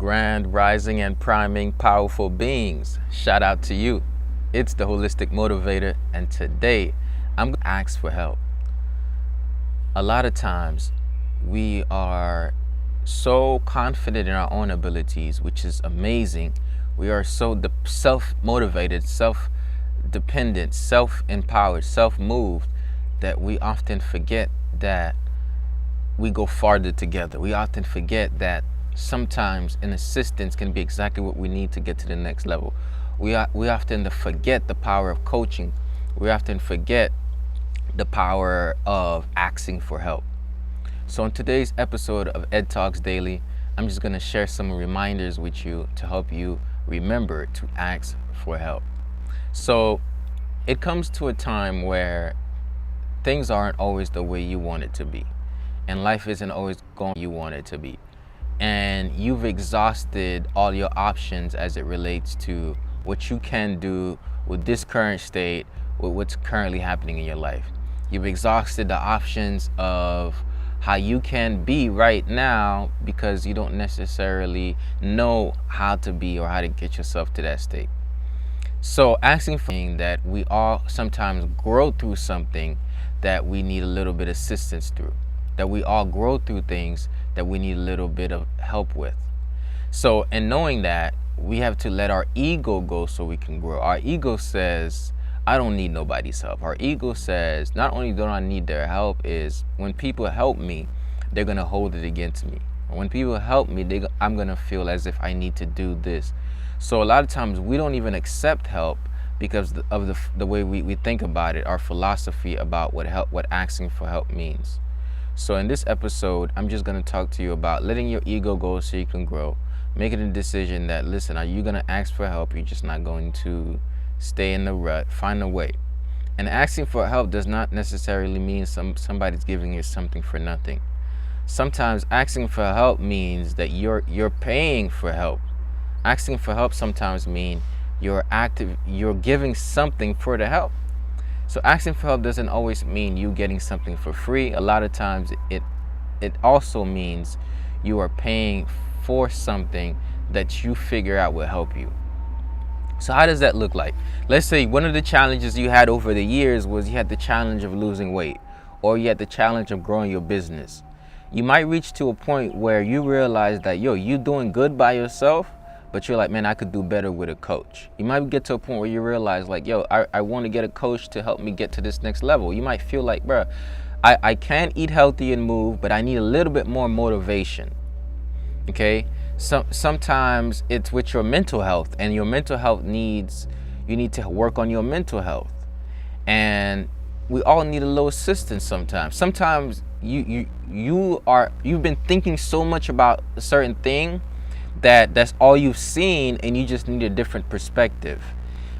Grand rising and priming powerful beings. Shout out to you. It's the Holistic Motivator, and today I'm going to ask for help. A lot of times we are so confident in our own abilities, which is amazing. We are so self-motivated, self-dependent, self-empowered, self-moved that we often forget that we go farther together. We often forget that sometimes an assistance can be exactly what we need to get to the next level. We often forget the power of coaching. We often forget the power of asking for help. So in today's episode of Ed Talks Daily, I'm just going to share some reminders with you to help you remember to ask for help. So it comes to a time where things aren't always the way you want it to be, and life isn't always going you want it to be, and you've exhausted all your options as it relates to what you can do with this current state, with what's currently happening in your life. You've exhausted the options of how you can be right now because you don't necessarily know how to be or how to get yourself to that state. So asking for that, we all sometimes grow through something that we need a little bit of assistance through, that we all grow through things that we need a little bit of help with. So in knowing that, we have to let our ego go so we can grow. Our ego says, I don't need nobody's help. Our ego says, not only don't I need their help, is when people help me, they're going to hold it against me. When people help me, I'm going to feel as if I need to do this. So a lot of times we don't even accept help because of the way we think about it, our philosophy about what asking for help means. So in this episode, I'm just going to talk to you about letting your ego go so you can grow. Making a decision that, listen, are you going to ask for help? You're just not going to stay in the rut. Find a way. And asking for help does not necessarily mean somebody's giving you something for nothing. Sometimes asking for help means that you're paying for help. Asking for help sometimes means you're giving something for the help. So asking for help doesn't always mean you getting something for free. A lot of times it also means you are paying for something that you figure out will help you. So how does that look like? Let's say one of the challenges you had over the years was you had the challenge of losing weight, or you had the challenge of growing your business. You might reach to a point where you realize that, you're doing good by yourself, but you're like, man, I could do better with a coach. You might get to a point where you realize like, I want to get a coach to help me get to this next level. You might feel like, bro, I can eat healthy and move, but I need a little bit more motivation. Okay? Sometimes it's with your mental health, and your mental health you need to work on your mental health. And we all need a little assistance sometimes. Sometimes you've been thinking so much about a certain thing that's all you've seen, and you just need a different perspective.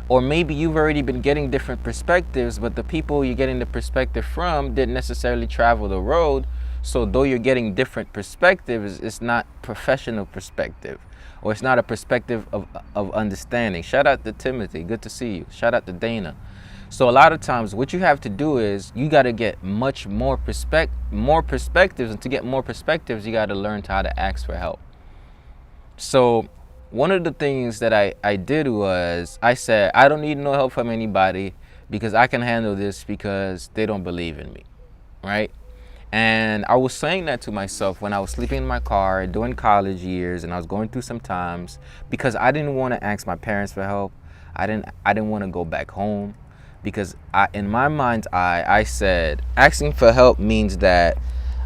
Or maybe you've already been getting different perspectives, but the people you're getting the perspective from didn't necessarily travel the road. So though you're getting different perspectives, it's not professional perspective, or it's not a perspective of understanding. Shout out to Timothy, good to see you. Shout out to Dana. So a lot of times what you have to do is you got to get much more perspectives, and to get more perspectives, you got to learn how to ask for help. So one of the things that I did was I said, I don't need no help from anybody because I can handle this because they don't believe in me, right? And I was saying that to myself when I was sleeping in my car during college years, and I was going through some times because I didn't want to ask my parents for help. I didn't want to go back home because in my mind's eye, I said asking for help means that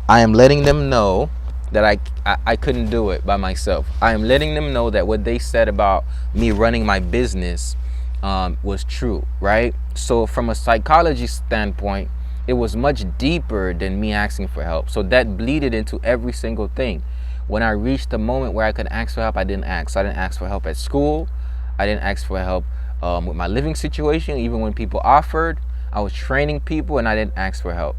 I am letting them know that I couldn't do it by myself. I am letting them know that what they said about me running my business was true, right? So from a psychology standpoint, it was much deeper than me asking for help. So that bleeded into every single thing. When I reached the moment where I could ask for help, I didn't ask. So I didn't ask for help at school. I didn't ask for help with my living situation. Even when people offered, I was training people and I didn't ask for help.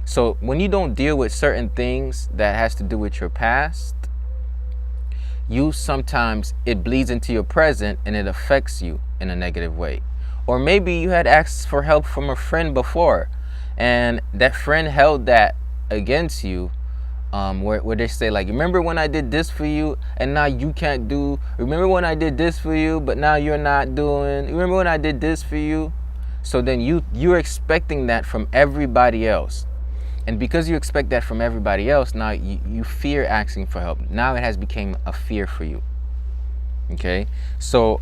So when you don't deal with certain things that has to do with your past, sometimes it bleeds into your present and it affects you in a negative way. Or maybe you had asked for help from a friend before, and that friend held that against you where they say like, remember when I did this for you and now you can't do, remember when I did this for you but now you're not doing, remember when I did this for you. So then you're expecting that from everybody else, and because you expect that from everybody else, now you fear asking for help. Now it has become a fear for you. Okay, so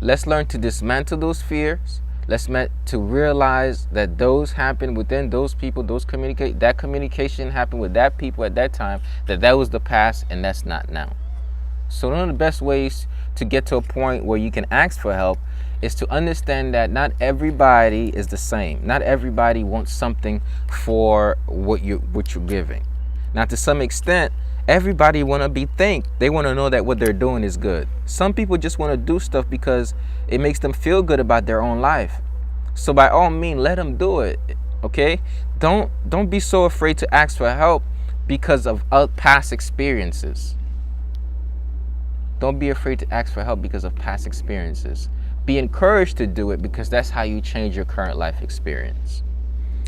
let's learn to dismantle those fears. Let's to realize that those happen within those people, that communication happened with that people at that time, that was the past and that's not now. So one of the best ways to get to a point where you can ask for help is to understand that not everybody is the same. Not everybody wants something for what you're giving. Now, to some extent, everybody want to be thanked. They want to know that what they're doing is good. Some people just want to do stuff because it makes them feel good about their own life. So by all means, let them do it. Okay? Don't be so afraid to ask for help because of past experiences. Don't be afraid to ask for help because of past experiences. Be encouraged to do it because that's how you change your current life experience.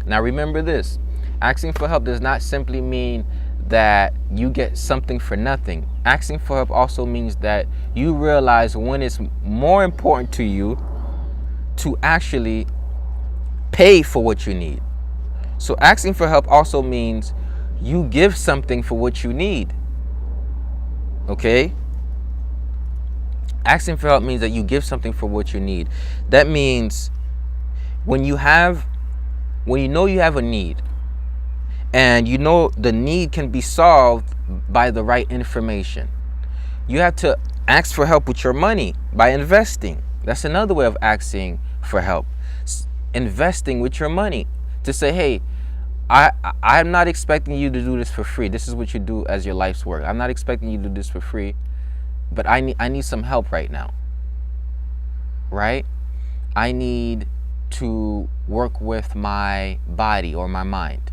Now remember this, asking for help does not simply mean that you get something for nothing. Asking for help also means that you realize when it's more important to you to actually pay for what you need. So asking for help also means you give something for what you need. Okay? Asking for help means that you give something for what you need. That means when you know you have a need, and you know the need can be solved by the right information, you have to ask for help with your money by investing. That's another way of asking for help. Investing with your money to say, hey, I'm not expecting you to do this for free. This is what you do as your life's work. I'm not expecting you to do this for free, but I need some help right now. Right? I need to work with my body or my mind.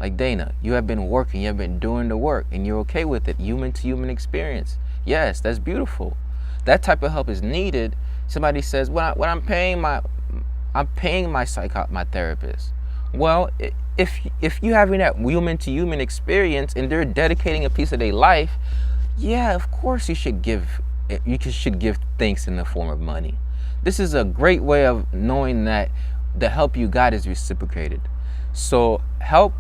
Like, Dana, you have been working, you have been doing the work, and you're okay with it. Human to human experience. Yes, that's beautiful. That type of help is needed. Somebody says, well, I'm paying my therapist. Well, if you having that human to human experience and they're dedicating a piece of their life, yeah, of course you should give thanks in the form of money. This is a great way of knowing that the help you got is reciprocated. So help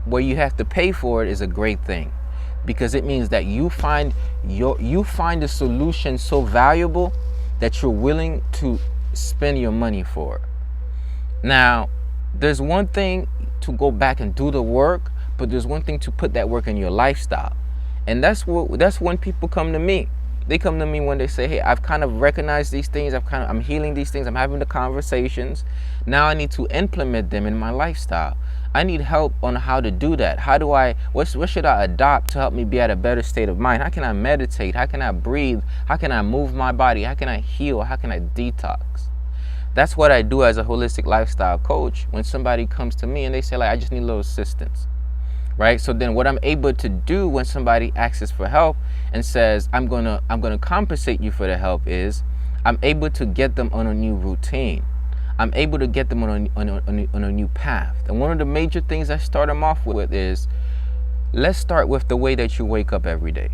where you have to pay for it is a great thing, because it means that you find a solution so valuable that you're willing to spend your money for. Now, there's one thing to go back and do the work, but there's one thing to put that work in your lifestyle. And that's when people come to me. They come to me when they say, hey, I've kind of recognized these things, I'm healing these things, I'm having the conversations. Now I need to implement them in my lifestyle. I need help on how to do that. What should I adopt to help me be at a better state of mind? How can I meditate? How can I breathe? How can I move my body? How can I heal? How can I detox? That's what I do as a holistic lifestyle coach when somebody comes to me and they say, like, I just need a little assistance. Right? So then what I'm able to do when somebody asks for help and says, I'm gonna compensate you for the help, is I'm able to get them on a new routine. I'm able to get them on a new path. And one of the major things I start them off with is, let's start with the way that you wake up every day.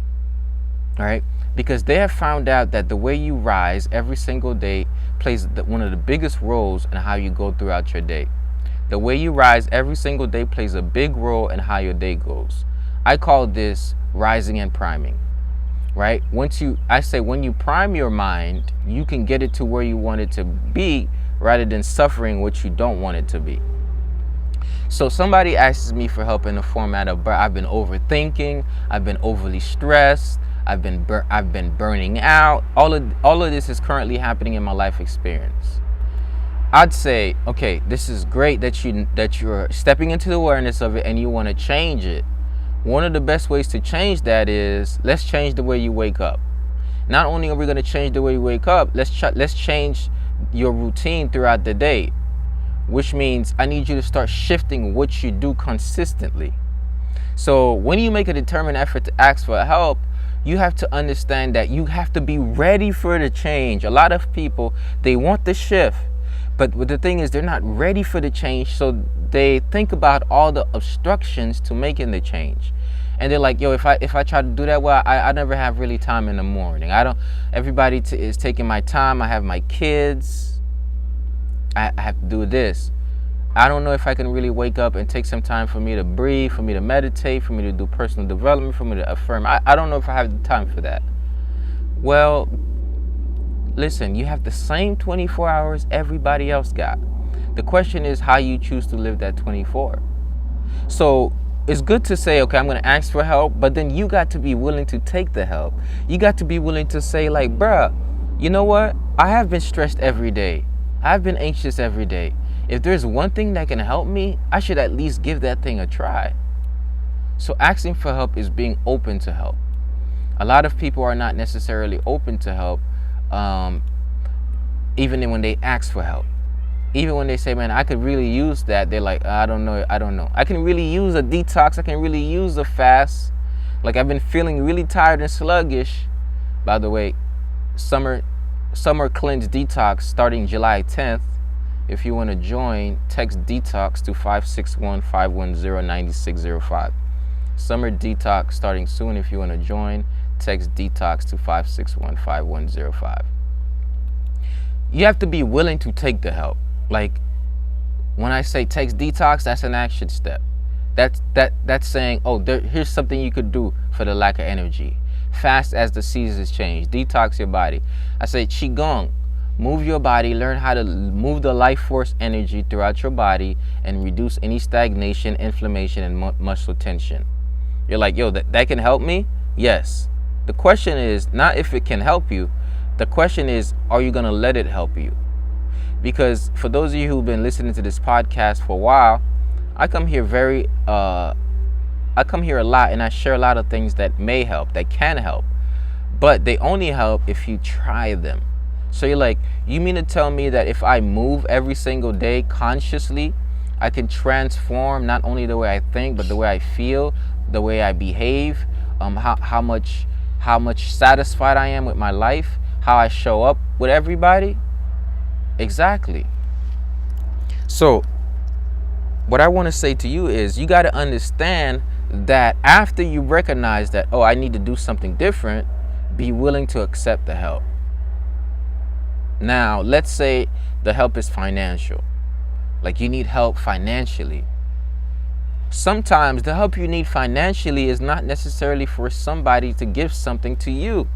All right? Because they have found out that the way you rise every single day plays one of the biggest roles in how you go throughout your day. The way you rise every single day plays a big role in how your day goes. I call this rising and priming, right? When you prime your mind, you can get it to where you want it to be rather than suffering what you don't want it to be. So somebody asks me for help in the format of, I've been overthinking, I've been overly stressed, I've been burning out. All of this is currently happening in my life experience. I'd say, okay, this is great that you're stepping into the awareness of it and you want to change it. One of the best ways to change that is, let's change the way you wake up. Not only are we going to change the way you wake up, let's change your routine throughout the day, which means I need you to start shifting what you do consistently. So when you make a determined effort to ask for help, you have to understand that you have to be ready for the change. A lot of people, they want the shift, but the thing is, they're not ready for the change, so they think about all the obstructions to making the change. And they're like, yo, if I try to do that, well, I never have really time in the morning. I don't. Everybody is taking my time. I have my kids. I have to do this. I don't know if I can really wake up and take some time for me to breathe, for me to meditate, for me to do personal development, for me to affirm. I don't know if I have the time for that. Well, listen, you have the same 24 hours everybody else got. The question is how you choose to live that 24. So it's good to say, okay, I'm going to ask for help, but then you got to be willing to take the help. You got to be willing to say, like, bruh, you know what? I have been stressed every day. I've been anxious every day. If there's one thing that can help me, I should at least give that thing a try. So asking for help is being open to help. A lot of people are not necessarily open to help, even when they ask for help. Even when they say, man, I could really use that, they're like, I don't know. I can really use a detox. I can really use a fast. Like, I've been feeling really tired and sluggish. By the way, summer cleanse detox starting July 10th. If you want to join, text detox to 561-510-9605. Summer detox starting soon. If you want to join, text detox to 561-510-9605. You have to be willing to take the help. Like, when I say text detox, that's an action step. That's saying, oh, here's something you could do for the lack of energy. Fast as the seasons change. Detox your body. I say qigong. Move your body, learn how to move the life force energy throughout your body and reduce any stagnation, inflammation, and muscle tension. You're like, yo, that can help me? Yes. The question is not if it can help you. The question is, are you going to let it help you? Because for those of you who've been listening to this podcast for a while, I come here a lot and I share a lot of things that may help, that can help. But they only help if you try them. So you're like, you mean to tell me that if I move every single day consciously, I can transform not only the way I think, but the way I feel, the way I behave, how much satisfied I am with my life, how I show up with everybody? Exactly. So what I want to say to you is you got to understand that after you recognize that, oh, I need to do something different, be willing to accept the help. Now, let's say the help is financial. Like, you need help financially. Sometimes the help you need financially is not necessarily for somebody to give something to you.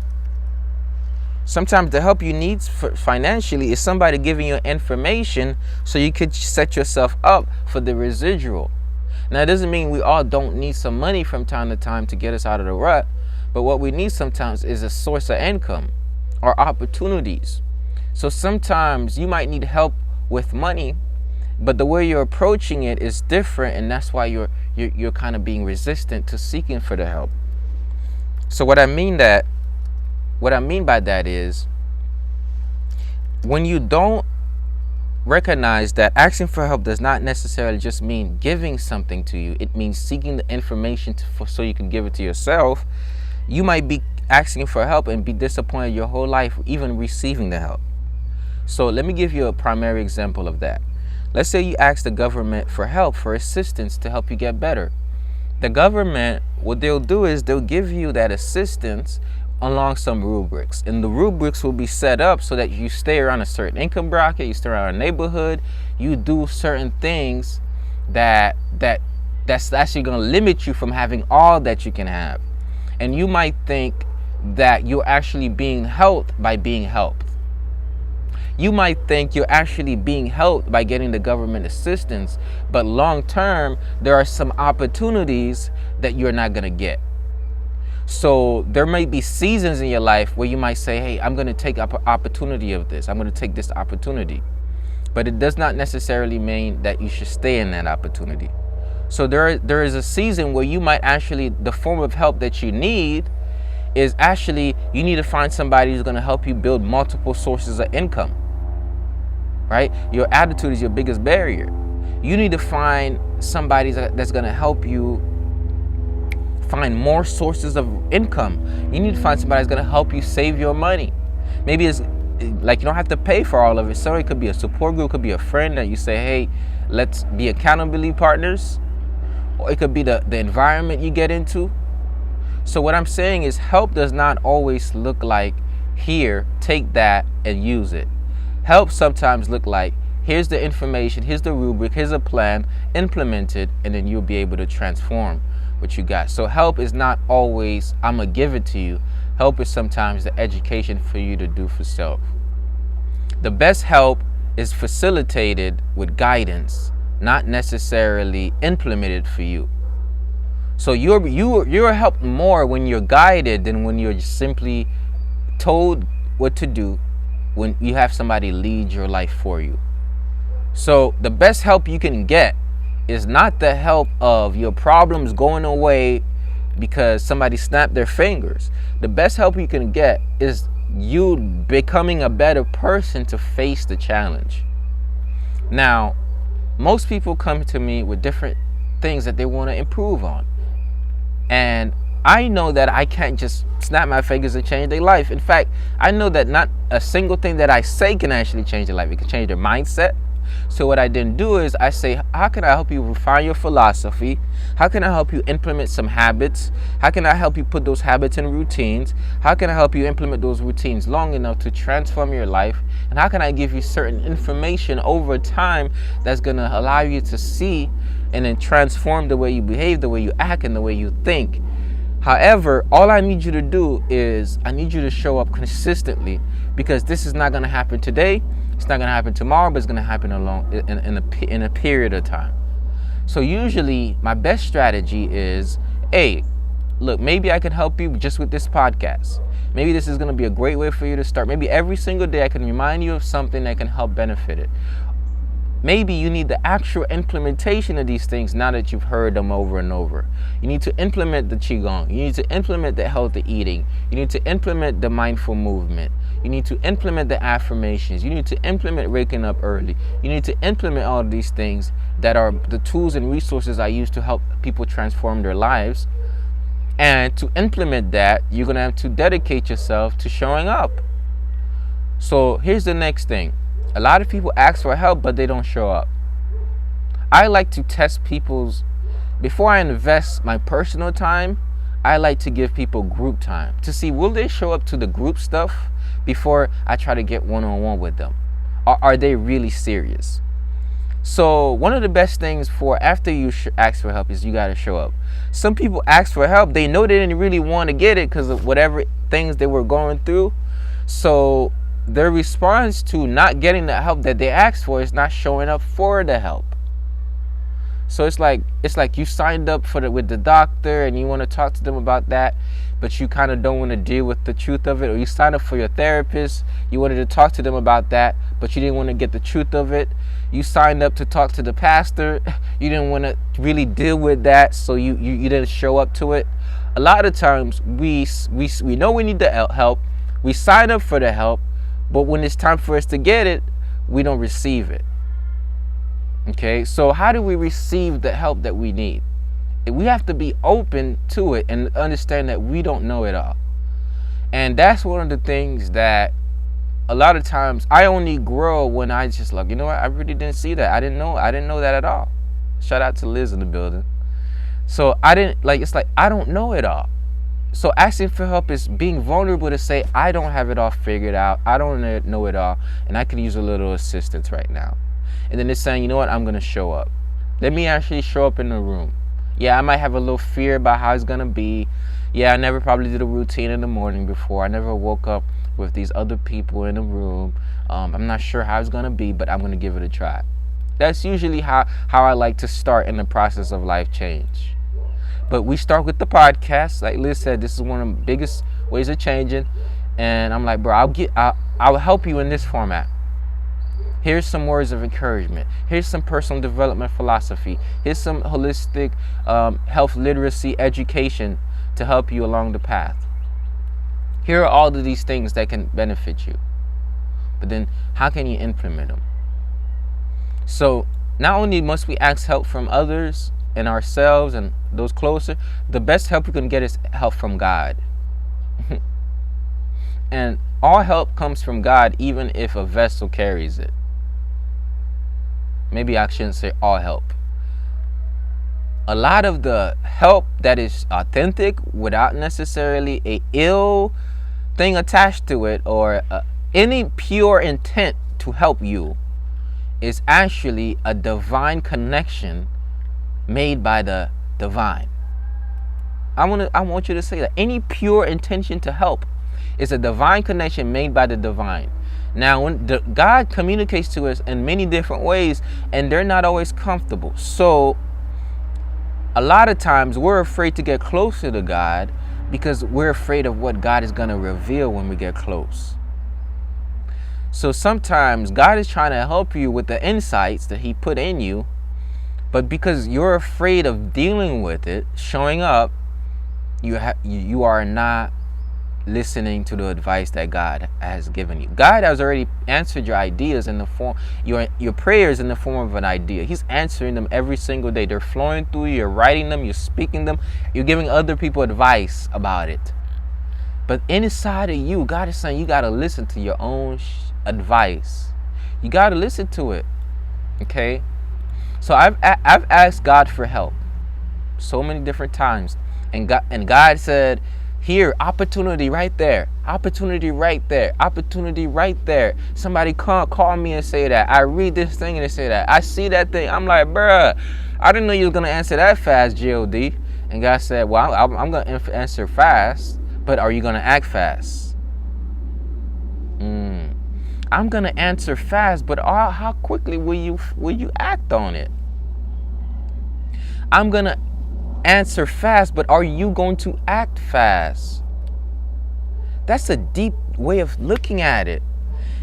Sometimes the help you need financially is somebody giving you information so you could set yourself up for the residual. Now, it doesn't mean we all don't need some money from time to time to get us out of the rut, but what we need sometimes is a source of income or opportunities. So sometimes you might need help with money, but the way you're approaching it is different, and that's why you're kind of being resistant to seeking for the help. So what I mean by that is, when you don't recognize that asking for help does not necessarily just mean giving something to you, it means seeking the information so you can give it to yourself. You might be asking for help and be disappointed your whole life even receiving the help. So let me give you a primary example of that. Let's say you ask the government for help, for assistance to help you get better. The government, what they'll do is they'll give you that assistance along some rubrics, and the rubrics will be set up so that you stay around a certain income bracket, you stay around a neighborhood, you do certain things that's actually going to limit you from having all that you can have. And you might think that you're actually being helped by being helped. You might think you're actually being helped by getting the government assistance, but long term, there are some opportunities that you're not going to get. So there may be seasons in your life where you might say, hey, I'm going to take opportunity of this. I'm going to take this opportunity. But it does not necessarily mean that you should stay in that opportunity. So there is a season where you might actually, the form of help that you need is actually, you need to find somebody who's going to help you build multiple sources of income. Right? Your attitude is your biggest barrier. You need to find somebody that's going to help you find more sources of income. You need to find somebody that's going to help you save your money. Maybe it's like you don't have to pay for all of it. So it could be a support group, it could be a friend that you say, hey, let's be accountability partners. Or it could be the environment you get into. So what I'm saying is help does not always look like, here, take that and use it. Help sometimes look like, here's the information, here's the rubric, here's a plan, implement it, and then you'll be able to transform what you got. So help is not always, I'm going to give it to you. Help is sometimes the education for you to do for self. The best help is facilitated with guidance, not necessarily implemented for you. So you're helped more when you're guided than when you're simply told what to do, when you have somebody lead your life for you. So the best help you can get is not the help of your problems going away because somebody snapped their fingers. The best help you can get is you becoming a better person to face the challenge. Now, most people come to me with different things that they want to improve on. And I know that I can't just snap my fingers and change their life. In fact, I know that not a single thing that I say can actually change their life. It can change their mindset. So what I then do is I say, how can I help you refine your philosophy? How can I help you implement some habits? How can I help you put those habits in routines? How can I help you implement those routines long enough to transform your life? And how can I give you certain information over time that's going to allow you to see and then transform the way you behave, the way you act, and the way you think? However, all I need you to do is I need you to show up consistently, because this is not going to happen today. It's not going to happen tomorrow, but it's going to happen in a period of time. So usually my best strategy is, hey, look, maybe I can help you just with this podcast. Maybe this is going to be a great way for you to start. Maybe every single day I can remind you of something that can help benefit it. Maybe you need the actual implementation of these things now that you've heard them over and over. You need to implement the Qigong. You need to implement the healthy eating. You need to implement the mindful movement. You need to implement the affirmations. You need to implement waking up early. You need to implement all of these things that are the tools and resources I use to help people transform their lives. And to implement that, you're going to have to dedicate yourself to showing up. So here's the next thing. A lot of people ask for help, but they don't show up. I like to test before I invest my personal time, I like to give people group time to see, will they show up to the group stuff before I try to get one-on-one with them? Or are they really serious? So one of the best things for after you ask for help is you got to show up. Some people ask for help. They know they didn't really want to get it because of whatever things they were going through. So their response to not getting the help that they asked for is not showing up for the help. So it's like you signed up with the doctor and you want to talk to them about that, but you kind of don't want to deal with the truth of it. Or you signed up for your therapist, you wanted to talk to them about that, but you didn't want to get the truth of it. You signed up to talk to the pastor, you didn't want to really deal with that, so you didn't show up to it. A lot of times we know we need the help, we sign up for the help, but when it's time for us to get it, we don't receive it. Okay, so how do we receive the help that we need? We have to be open to it and understand that we don't know it all. And that's one of the things that a lot of times I only grow when I just like, you know what, I really didn't see that. I didn't know that at all. Shout out to Liz in the building. So it's like I don't know it all. So asking for help is being vulnerable to say, I don't have it all figured out. I don't know it all. And I could use a little assistance right now. And then it's saying, you know what, I'm going to show up. Let me actually show up in the room. Yeah, I might have a little fear about how it's going to be. Yeah, I never probably did a routine in the morning before. I never woke up with these other people in the room. I'm not sure how it's going to be, but I'm going to give it a try. That's usually how I like to start in the process of life change. But we start with the podcast. Like Liz said, this is one of the biggest ways of changing. And I'm like, bro, I'll help you in this format. Here's some words of encouragement. Here's some personal development philosophy. Here's some holistic health literacy education to help you along the path. Here are all of these things that can benefit you. But then how can you implement them? So not only must we ask help from others and ourselves and those closer, the best help you can get is help from God. And all help comes from God, even if a vessel carries it. Maybe I shouldn't say all help. a lot of the help that is authentic without necessarily a ill thing attached to it, or any pure intent to help you, is actually a divine connection made by the divine. I want you to say that any pure intention to help is a divine connection made by the divine. Now, when God communicates to us in many different ways, and they're not always comfortable. So a lot of times we're afraid to get closer to God because we're afraid of what God is going to reveal when we get close. So sometimes God is trying to help you with the insights that he put in you, but because you're afraid of dealing with it, showing up, you are not listening to the advice that God has given you. God has already answered your ideas in the form, your prayers in the form of an idea. He's answering them every single day. They're flowing through you. You're writing them. You're speaking them. You're giving other people advice about it. But inside of you, God is saying you got to listen to your own advice. You got to listen to it. Okay? So I've asked God for help so many different times. And God said, here, opportunity right there, opportunity right there, opportunity right there. Somebody call me and say that. I read this thing and they say that. I see that thing. I'm like, bruh, I didn't know you was going to answer that fast, G-O-D. And God said, well, I'm going to answer fast, but are you going to act fast? I'm going to answer fast, but how quickly will you act on it? I'm going to answer fast, but are you going to act fast? That's a deep way of looking at it.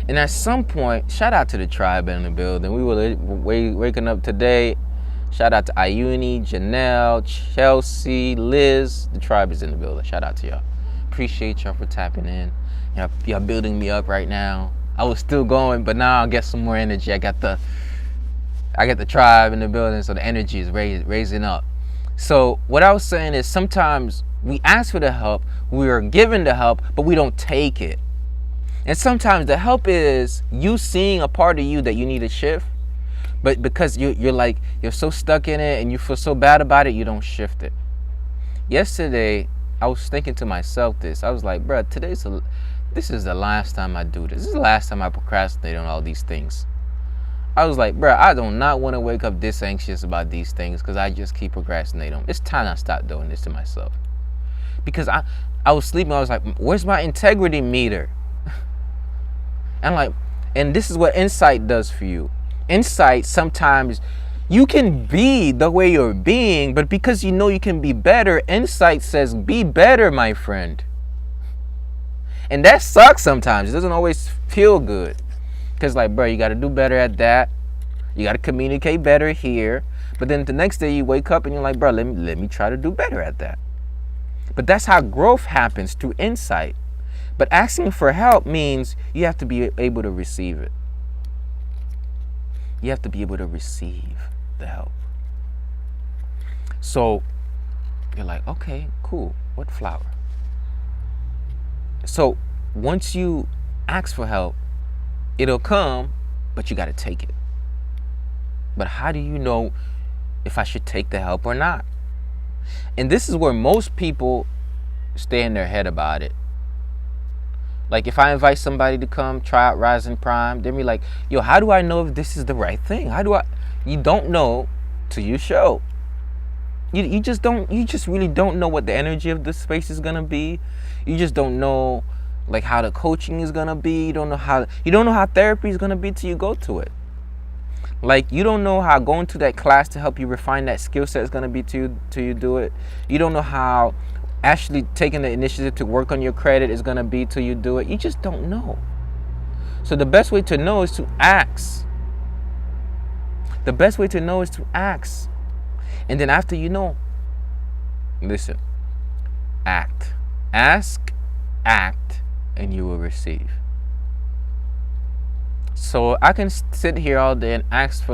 And at some point, shout out to the tribe in the building. We were waking up today. Shout out to Ayuni, Janelle, Chelsea, Liz. The tribe is in the building. Shout out to y'all. Appreciate y'all for tapping in. Y'all building me up right now. I was still going, but now I'll get some more energy. I got the tribe in the building, so the energy is raising up. So what I was saying is sometimes we ask for the help, we are given the help, but we don't take it. And sometimes the help is you seeing a part of you that you need to shift, but because you're so stuck in it and you feel so bad about it, you don't shift it. Yesterday, I was thinking to myself this. I was like, bro, this is the last time I do this. This is the last time I procrastinate on all these things. I was like, bro, I do not want to wake up this anxious about these things because I just keep procrastinating. It's time I stop doing this to myself. Because I was sleeping. I was like, where's my integrity meter? And this is what insight does for you. Insight, sometimes you can be the way you're being, but because you know you can be better, insight says, be better, my friend. And that sucks sometimes. It doesn't always feel good. Because like, bro, you got to do better at that. You got to communicate better here. But then the next day you wake up and you're like, bro, let me try to do better at that. But that's how growth happens, through insight. But asking for help means you have to be able to receive it. You have to be able to receive the help. So you're like, okay, cool. What flower? So once you ask for help, it'll come, but you got to take it. But how do you know if I should take the help or not? And this is where most people stay in their head about it. Like if I invite somebody to come try out Rising Prime, they'll be like, yo, how do I know if this is the right thing? You don't know till you show. You just really don't know what the energy of the space is going to be. You just don't know like how the coaching is gonna be. You don't know how therapy is gonna be till you go to it. Like you don't know how going to that class to help you refine that skill set is gonna be till you do it. You don't know how actually taking the initiative to work on your credit is gonna be till you do it. You just don't know. So the best way to know is to ask. The best way to know is to ask. And then after you know, listen, act. Ask, act, and you will receive. So I can sit here all day and ask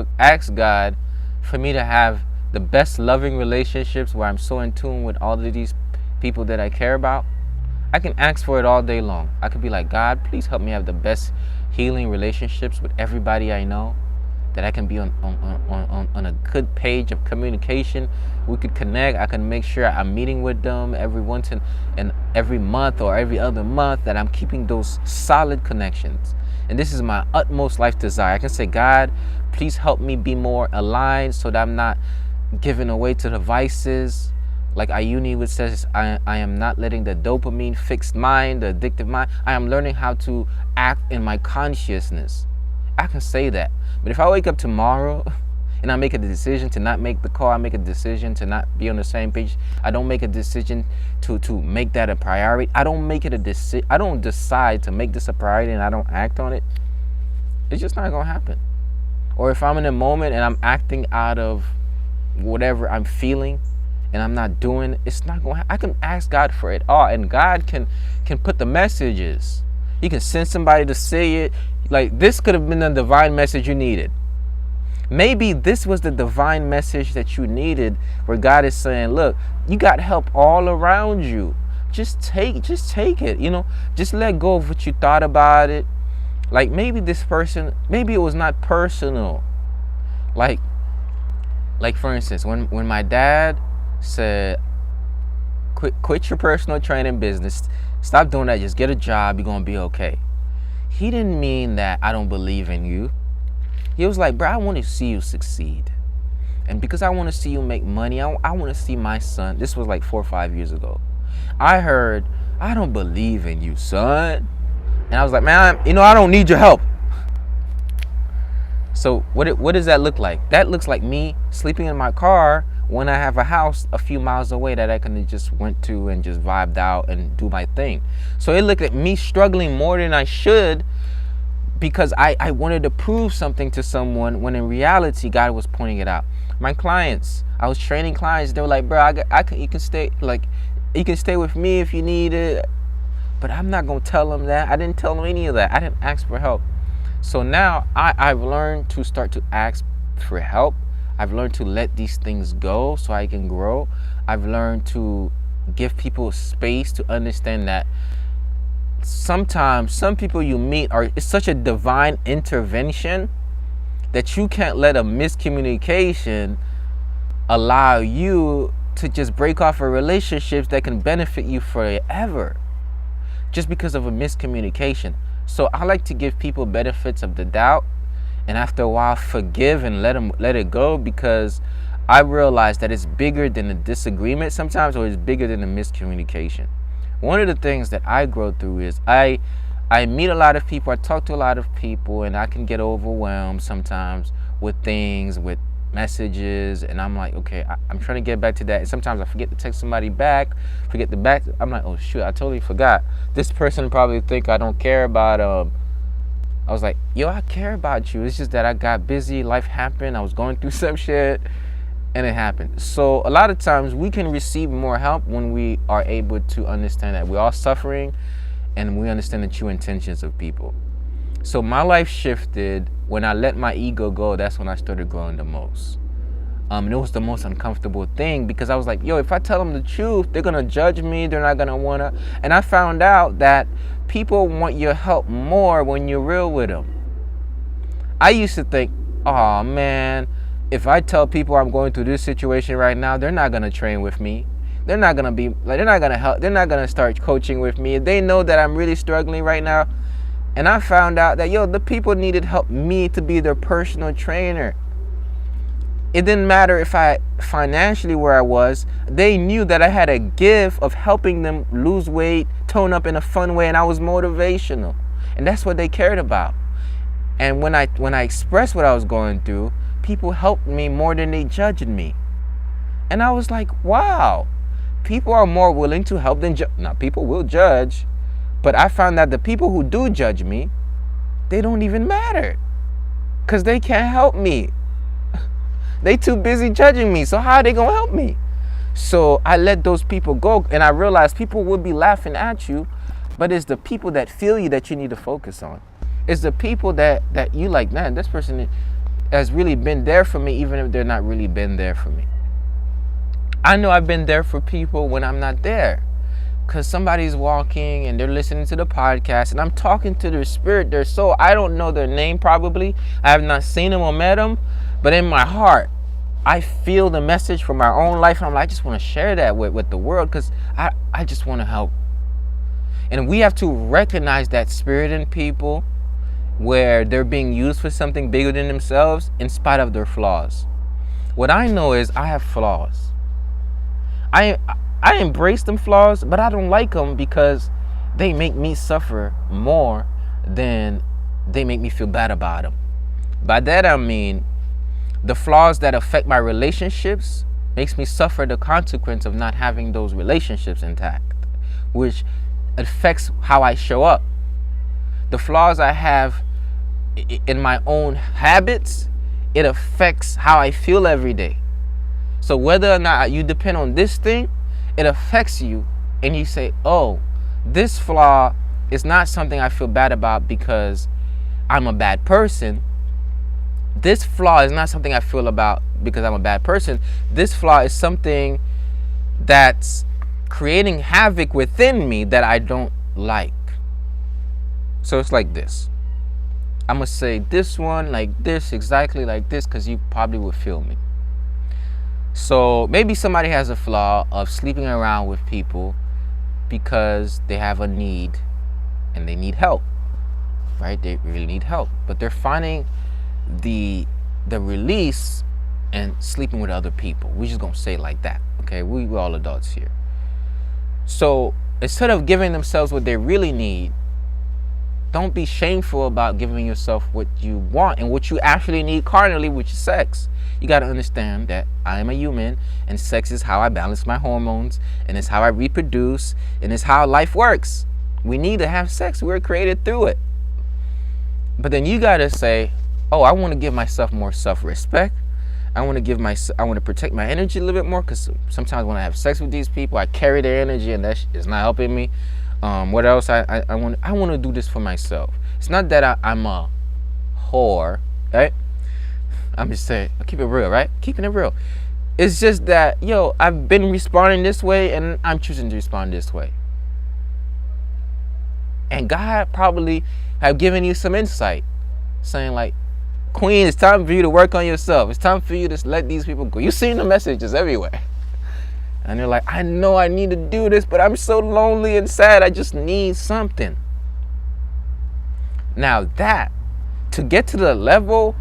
God for me to have the best loving relationships where I'm so in tune with all of these people that I care about. I can ask for it all day long. I could be like, God, please help me have the best healing relationships with everybody I know. that I can be on a good page of communication. We could connect. I can make sure I'm meeting with them every once and every month or every other month, that I'm keeping those solid connections. And this is my utmost life desire. I can say, God, please help me be more aligned so that I'm not giving away to the vices. Like Ayuni would says, I am not letting the dopamine fixed mind, the addictive mind. I am learning how to act in my consciousness. I can say that. But if I wake up tomorrow and I make a decision to not make the call, I make a decision to not be on the same page, I don't make a decision to make that a priority, I don't make it a decision, I don't decide to make this a priority and I don't act on it, it's just not going to happen. Or if I'm in a moment and I'm acting out of whatever I'm feeling and I'm not doing it, it's not going to happen. I can ask God for it all, and God can put the messages. He can send somebody to say it. Like, this could have been the divine message you needed. Maybe this was the divine message that you needed, where God is saying, look, you got help all around you. Just take it, just let go of what you thought about it. Like, maybe this person, maybe it was not personal. Like for instance, when my dad said, quit your personal training business, stop doing that, just get a job, you're going to be okay. He didn't mean that I don't believe in you. He was like, bro, I want to see you succeed. And because I want to see you make money, I want to see my son. This was like 4 or 5 years ago. I heard, I don't believe in you, son. And I was like, man, I don't need your help. So what does that look like? That looks like me sleeping in my car when I have a house a few miles away that I can just went to and just vibed out and do my thing. So it looked at me struggling more than I should, because I wanted to prove something to someone, when in reality God was pointing it out. My clients, I was training clients, they were like, bro, you can stay with me if you need it. But I'm not gonna tell them that. I didn't tell them any of that. I didn't ask for help. So now I've learned to start to ask for help. I've learned to let these things go so I can grow. I've learned to give people space to understand that sometimes some people you meet it's such a divine intervention that you can't let a miscommunication allow you to just break off a relationship that can benefit you forever just because of a miscommunication. So I like to give people benefits of the doubt, and after a while forgive and let it go, because I realize that it's bigger than a disagreement sometimes, or it's bigger than a miscommunication. One of the things that I grow through is I meet a lot of people, I talk to a lot of people, and I can get overwhelmed sometimes with things, with messages, and I'm like, okay, I'm trying to get back to that, and sometimes I forget to text somebody back, I'm like, oh shoot, I totally forgot. This person probably think I don't care about I was like, yo, I care about you. It's just that I got busy, life happened, I was going through some shit, and it happened. So a lot of times we can receive more help when we are able to understand that we're all suffering, and we understand the true intentions of people. So my life shifted when I let my ego go. That's when I started growing the most. And it was the most uncomfortable thing, because I was like, yo, if I tell them the truth, they're gonna judge me, they're not gonna wanna. And I found out that people want your help more when you're real with them. I used to think, oh man, if I tell people I'm going through this situation right now, they're not gonna train with me. They're not gonna be like, they're not gonna help, they're not gonna start coaching with me. If they know that I'm really struggling right now. And I found out that, yo, the people needed help me to be their personal trainer. It didn't matter if I financially where I was. They knew that I had a gift of helping them lose weight, tone up in a fun way, and I was motivational. And that's what they cared about. And when I expressed what I was going through, people helped me more than they judged me. And I was like, wow, people are more willing to help than judge. Now, people will judge, but I found that the people who do judge me, they don't even matter, because they can't help me. They too busy judging me, so how are they gonna help me? So I let those people go, and I realized people will be laughing at you, but it's the people that feel you that you need to focus on. It's the people that you like, man, this person has really been there for me, even if they're not really been there for me. I know I've been there for people when I'm not there, because somebody's walking and they're listening to the podcast, and I'm talking to their spirit, their soul. I don't know their name probably. I have not seen them or met them, but in my heart, I feel the message from my own life. And I'm like, I just want to share that with the world, because I just want to help. And we have to recognize that spirit in people where they're being used for something bigger than themselves in spite of their flaws. What I know is I have flaws. I embrace them flaws, but I don't like them because they make me suffer more than they make me feel bad about them. By that I mean the flaws that affect my relationships makes me suffer the consequence of not having those relationships intact, which affects how I show up. The flaws I have in my own habits, it affects how I feel every day. So whether or not you depend on this thing, it affects you, and you say, oh, this flaw is not something I feel bad about because I'm a bad person. This flaw is not something I feel about because I'm a bad person. This flaw is something that's creating havoc within me that I don't like. So it's like this. I'm going to say this one like this, exactly like this, because you probably would feel me. So maybe somebody has a flaw of sleeping around with people because they have a need and they need help, right? They really need help, but they're finding the release and sleeping with other people. We're just gonna say it like that, okay? We're all adults here. So instead of giving themselves what they really need, don't be shameful about giving yourself what you want and what you actually need carnally, which is sex. You got to understand that I am a human, and sex is how I balance my hormones, and it's how I reproduce, and it's how life works. We need to have sex. We were created through it. But then you got to say, oh, I want to give myself more self-respect. I want to protect my energy a little bit more, because sometimes when I have sex with these people, I carry their energy, and that is not helping me. What else? I want to do this for myself. It's not that I'm a whore, right? I'm just saying, I keep it real, right? Keeping it real. It's just that, I've been responding this way, and I'm choosing to respond this way. And God probably have given you some insight, saying like, Queen, it's time for you to work on yourself. It's time for you to let these people go. You've seen the messages everywhere. And they're like, I know I need to do this, but I'm so lonely and sad. I just need something. Now to get to the level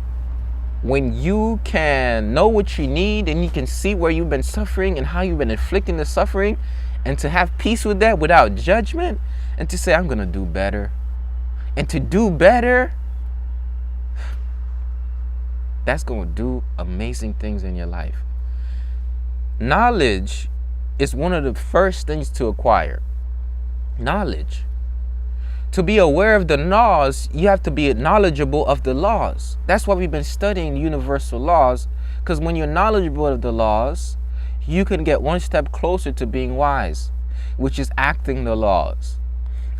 when you can know what you need and you can see where you've been suffering and how you've been inflicting the suffering, and to have peace with that without judgment, and to say, I'm going to do better. And to do better, that's going to do amazing things in your life. Knowledge is one of the first things to acquire. Knowledge. To be aware of the laws, you have to be knowledgeable of the laws. That's why we've been studying universal laws, because when you're knowledgeable of the laws, you can get one step closer to being wise, which is acting the laws.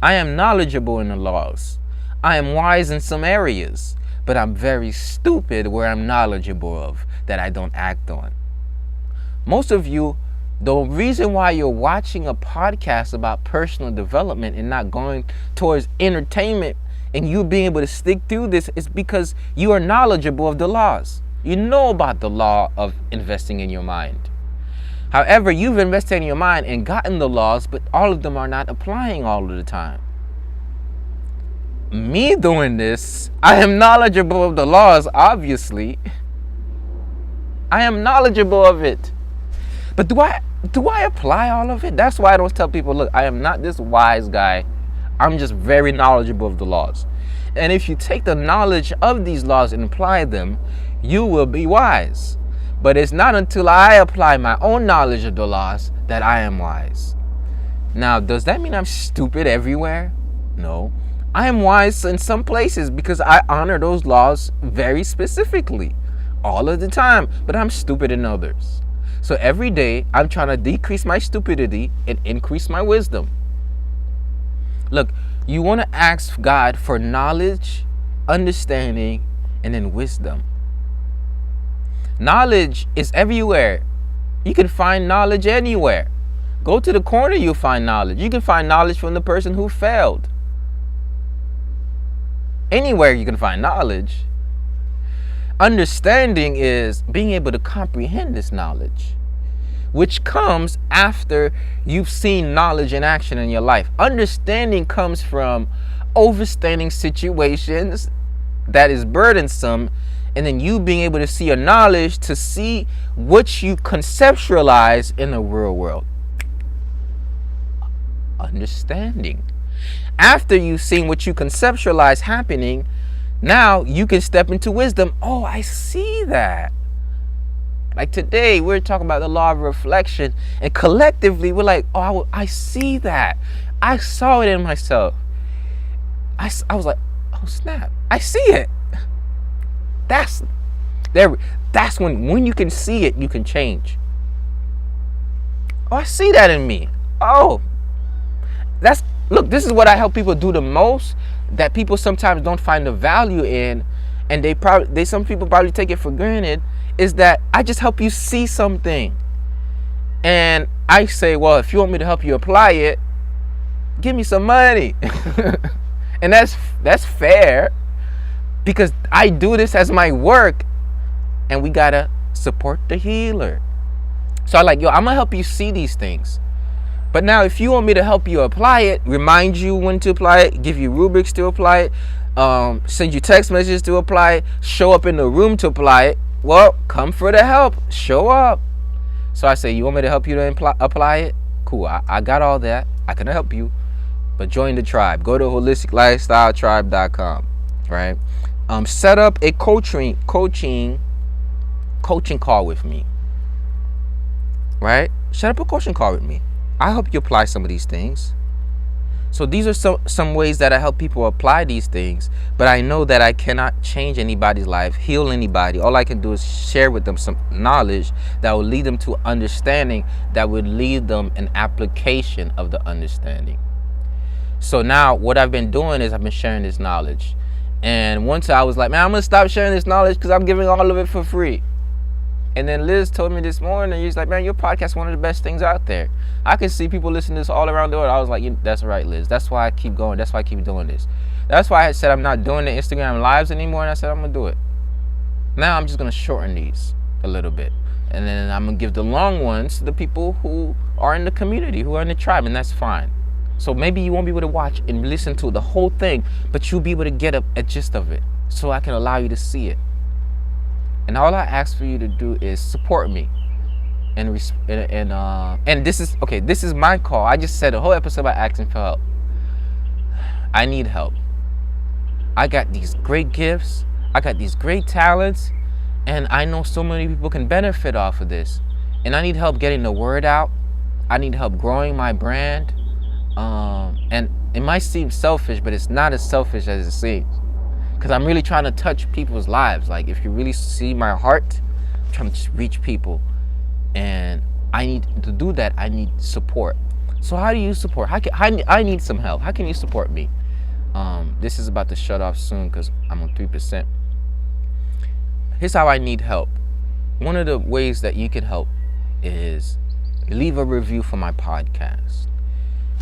I am knowledgeable in the laws. I am wise in some areas, but I'm very stupid where I'm knowledgeable of that I don't act on. Most of you, the reason why you're watching a podcast about personal development and not going towards entertainment and you being able to stick through this is because you are knowledgeable of the laws. You know about the law of investing in your mind. However, you've invested in your mind and gotten the laws, but all of them are not applying all of the time. Me doing this, I am knowledgeable of the laws, obviously. I am knowledgeable of it. But do I apply all of it? That's why I don't tell people, look, I am not this wise guy. I'm just very knowledgeable of the laws. And if you take the knowledge of these laws and apply them, you will be wise. But it's not until I apply my own knowledge of the laws that I am wise. Now, does that mean I'm stupid everywhere? No. I am wise in some places because I honor those laws very specifically all of the time, but I'm stupid in others. So every day I'm trying to decrease my stupidity and increase my wisdom. Look, you want to ask God for knowledge, understanding, and then wisdom. Knowledge is everywhere. You can find knowledge anywhere. Go to the corner, you'll find knowledge. You can find knowledge from the person who failed. Anywhere you can find knowledge. Understanding is being able to comprehend this knowledge, which comes after you've seen knowledge in action in your life. Understanding comes from overstanding situations that is burdensome, and then you being able to see your knowledge to see what you conceptualize in the real world. Understanding. After you've seen what you conceptualize happening, now you can step into wisdom. Oh, I see that. Like today, we're talking about the law of reflection, and collectively, we're like, oh, I see that. I saw it in myself. I was like, oh snap, I see it. That's when you can see it, you can change. Oh, I see that in me. Oh, look, this is what I help people do the most, that people sometimes don't find the value in, and some people probably take it for granted, is that I just help you see something. And I say, well, if you want me to help you apply it, give me some money. And that's fair, because I do this as my work, and we gotta support the healer. So I'm like, yo, I'm gonna help you see these things. But now if you want me to help you apply it, remind you when to apply it, give you rubrics to apply it, send you text messages to apply it, show up in the room to apply it, well, come for the help. Show up. So I say, you want me to help you to apply it? Cool. I got all that. I can help you. But join the tribe. Go to holisticlifestyletribe.com. Right? Set up a coaching call with me. Right? Set up a coaching call with me. I help you apply some of these things. So these are some ways that I help people apply these things, but I know that I cannot change anybody's life, heal anybody. All I can do is share with them some knowledge that will lead them to understanding, that would lead them an application of the understanding. So now what I've been doing is I've been sharing this knowledge. And once I was like, man, I'm going to stop sharing this knowledge because I'm giving all of it for free. And then Liz told me this morning, he's like, man, your podcast is one of the best things out there. I can see people listening to this all around the world. I was like, that's right, Liz. That's why I keep going. That's why I keep doing this. That's why I said I'm not doing the Instagram lives anymore. And I said, I'm going to do it. Now I'm just going to shorten these a little bit. And then I'm going to give the long ones to the people who are in the community, who are in the tribe. And that's fine. So maybe you won't be able to watch and listen to the whole thing, but you'll be able to get a gist of it, so I can allow you to see it. And all I ask for you to do is support me. And this is okay. This is my call. I just said a whole episode about asking for help. I need help. I got these great gifts. I got these great talents, and I know so many people can benefit off of this. And I need help getting the word out. I need help growing my brand. And it might seem selfish, but it's not as selfish as it seems. Because I'm really trying to touch people's lives. Like, if you really see my heart, I'm trying to just reach people. And I need to do that. I need support. So how do you support? I need some help. How can you support me? This is about to shut off soon because I'm on 3%. Here's how I need help. One of the ways that you can help is leave a review for my podcast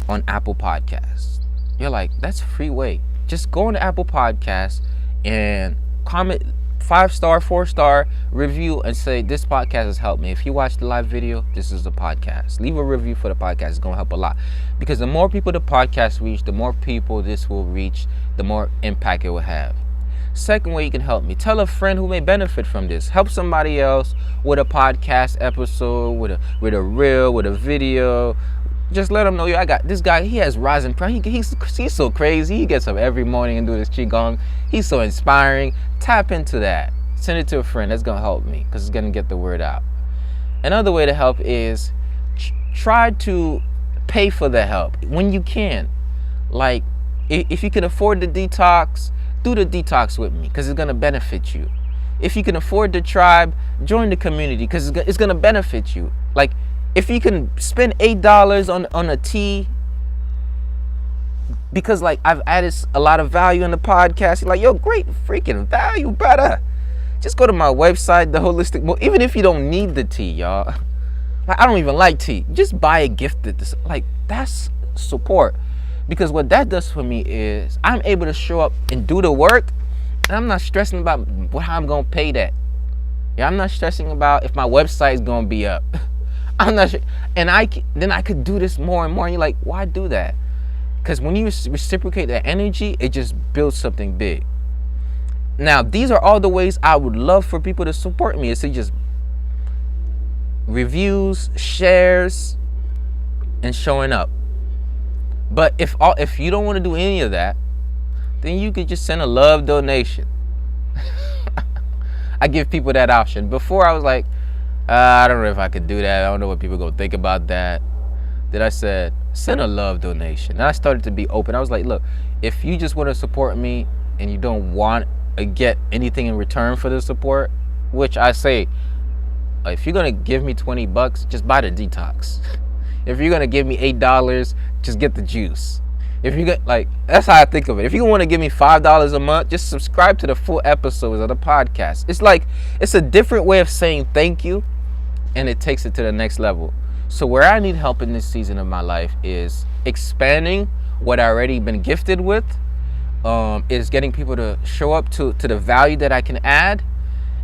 on Apple Podcasts. You're like, that's a free way. Just go on to Apple Podcasts and comment 5-star, 4-star review and say, this podcast has helped me. If you watch the live video, this is the podcast. Leave a review for the podcast. It's going to help a lot. Because the more people the podcast reach, the more people this will reach, the more impact it will have. Second way you can help me, tell a friend who may benefit from this. Help somebody else with a podcast episode, with a reel, with a video. Just let them know, I got this guy. He has rising prime. He's so crazy. He gets up every morning and do this qigong. He's so inspiring. Tap into that. Send it to a friend. That's gonna help me because it's gonna get the word out. Another way to help is try to pay for the help when you can. Like, if you can afford the detox, do the detox with me because it's gonna benefit you. If you can afford the tribe, join the community because it's gonna benefit you. Like, if you can spend $8 on a tea, because like I've added a lot of value in the podcast, you're like, yo, great freaking value, brother. Just go to my website, The Holistic Even if you don't need the tea, y'all. Like, I don't even like tea. Just buy a gift like that's support. Because what that does for me is I'm able to show up and do the work, and I'm not stressing about how I'm gonna pay that. Yeah, I'm not stressing about if my website is gonna be up. I'm not sure, and then I could do this more and more. And you're like, why do that? Because when you reciprocate that energy, it just builds something big. Now, these are all the ways I would love for people to support me. Is to just reviews, shares, and showing up. But if you don't want to do any of that, then you could just send a love donation. I give people that option. Before I was like, I don't know if I could do that. I don't know what people are gonna think about that. Then I said, send a love donation. And I started to be open. I was like, look, if you just want to support me and you don't want to get anything in return for the support, which I say, if you're gonna give me $20, just buy the detox. If you're gonna give me $8, just get the juice. If you get, like, that's how I think of it. If you want to give me $5 a month, just subscribe to the full episodes of the podcast. It's like, it's a different way of saying thank you, and it takes it to the next level. So where I need help in this season of my life is expanding what I already been gifted with, is getting people to show up to the value that I can add,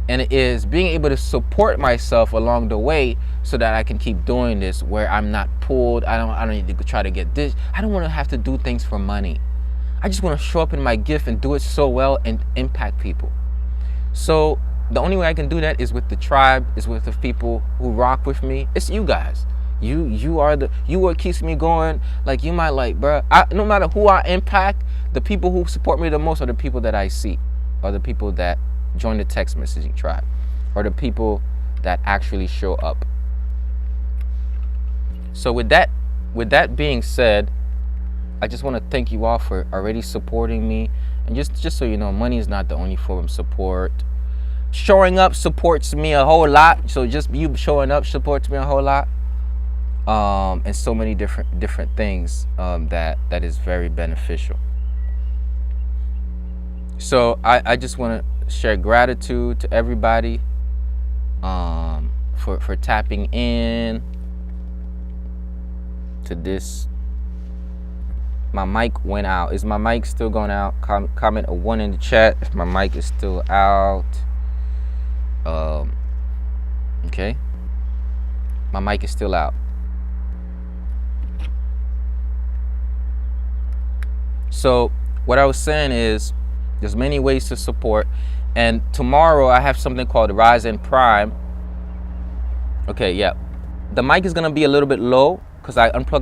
and it is being able to support myself along the way so that I can keep doing this where I'm not pulled. I don't need to try to get this. I don't want to have to do things for money. I just want to show up in my gift and do it so well and impact people. So the only way I can do that is with the tribe, is with the people who rock with me. It's you guys. You are what keeps me going. Like, you might like, bro, no matter who I impact, the people who support me the most are the people that I see, or the people that join the text messaging tribe, or the people that actually show up. So with that being said, I just want to thank you all for already supporting me. And just so you know, money is not the only form of support. Showing up supports me a whole lot. So just you showing up supports me a whole lot. And so many different things that is very beneficial. So I just want to share gratitude to everybody for tapping in to this. My mic went out. Is my mic still going out? Comment a 1 in the chat if my mic is still out. Okay. My mic is still out. So what I was saying is, there's many ways to support, and tomorrow I have something called Rise and Prime. Okay, yeah, the mic is gonna be a little bit low because I unplugged